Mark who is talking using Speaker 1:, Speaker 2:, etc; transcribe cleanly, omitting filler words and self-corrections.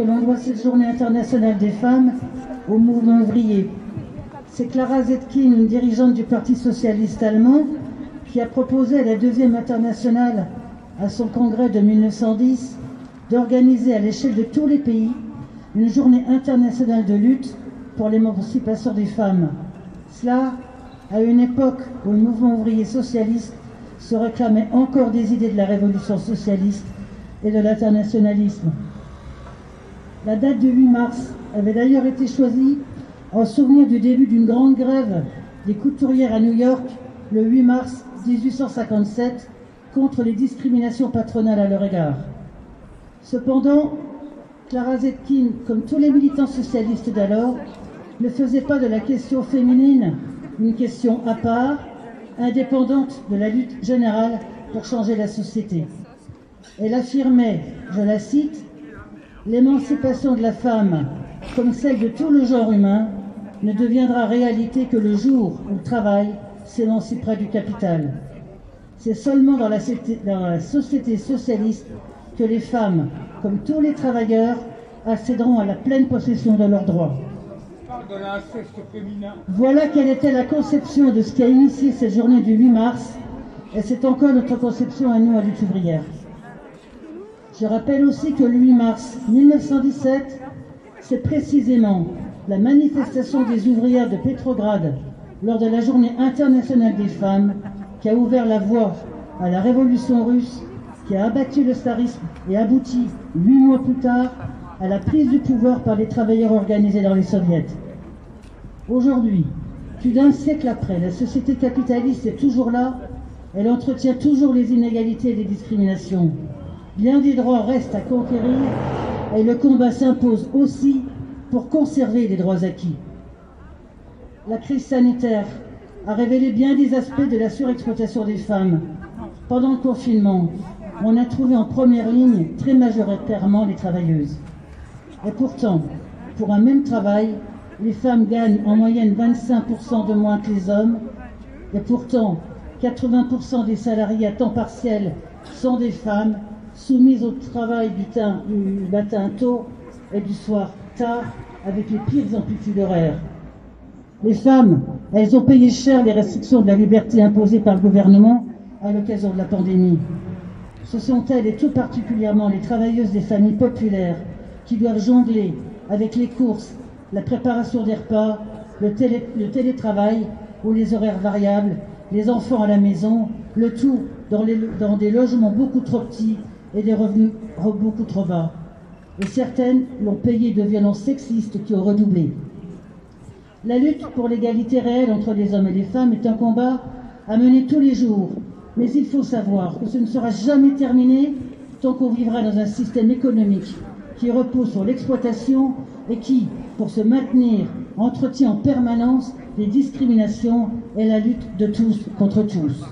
Speaker 1: L'on doit cette journée internationale des femmes au mouvement ouvrier. C'est Clara Zetkin, une dirigeante du Parti socialiste allemand, qui a proposé à la deuxième internationale, à son congrès de 1910, d'organiser à l'échelle de tous les pays une journée internationale de lutte pour l'émancipation des femmes. Cela à une époque où le mouvement ouvrier socialiste se réclamait encore des idées de la révolution socialiste et de l'internationalisme. La date du 8 mars avait d'ailleurs été choisie en souvenir du début d'une grande grève des couturières à New York le 8 mars 1857 contre les discriminations patronales à leur égard. Cependant, Clara Zetkin, comme tous les militants socialistes d'alors, ne faisait pas de la question féminine une question à part, indépendante de la lutte générale pour changer la société. Elle affirmait, je la cite, « L'émancipation de la femme, comme celle de tout le genre humain, ne deviendra réalité que le jour où le travail s'émancipera du capital. C'est seulement dans la société socialiste que les femmes, comme tous les travailleurs, accéderont à la pleine possession de leurs droits. » Voilà quelle était la conception de ce qui a initié cette journée du 8 mars, et c'est encore notre conception à nous, à Lutte ouvrière. Je rappelle aussi que le 8 mars 1917, c'est précisément la manifestation des ouvrières de Petrograd lors de la journée internationale des femmes qui a ouvert la voie à la révolution russe, qui a abattu le tsarisme et abouti, 8 mois plus tard, à la prise du pouvoir par les travailleurs organisés dans les soviets. Aujourd'hui, plus d'un siècle après, la société capitaliste est toujours là, elle entretient toujours les inégalités et les discriminations. Bien des droits restent à conquérir et le combat s'impose aussi pour conserver les droits acquis. La crise sanitaire a révélé bien des aspects de la surexploitation des femmes. Pendant le confinement, on a trouvé en première ligne très majoritairement les travailleuses. Et pourtant, pour un même travail, les femmes gagnent en moyenne 25% de moins que les hommes. Et pourtant, 80% des salariés à temps partiel sont des femmes, soumises au travail du matin tôt et du soir tard, avec les pires amplitudes horaires. Les femmes, elles ont payé cher les restrictions de la liberté imposées par le gouvernement à l'occasion de la pandémie. Ce sont elles, et tout particulièrement les travailleuses des familles populaires, qui doivent jongler avec les courses, la préparation des repas, le télétravail ou les horaires variables, les enfants à la maison, le tout dans des logements beaucoup trop petits et des revenus beaucoup trop bas. Et certaines l'ont payé de violences sexistes qui ont redoublé. La lutte pour l'égalité réelle entre les hommes et les femmes est un combat à mener tous les jours. Mais il faut savoir que ce ne sera jamais terminé tant qu'on vivra dans un système économique qui repose sur l'exploitation et qui, pour se maintenir, entretient en permanence les discriminations et la lutte de tous contre tous.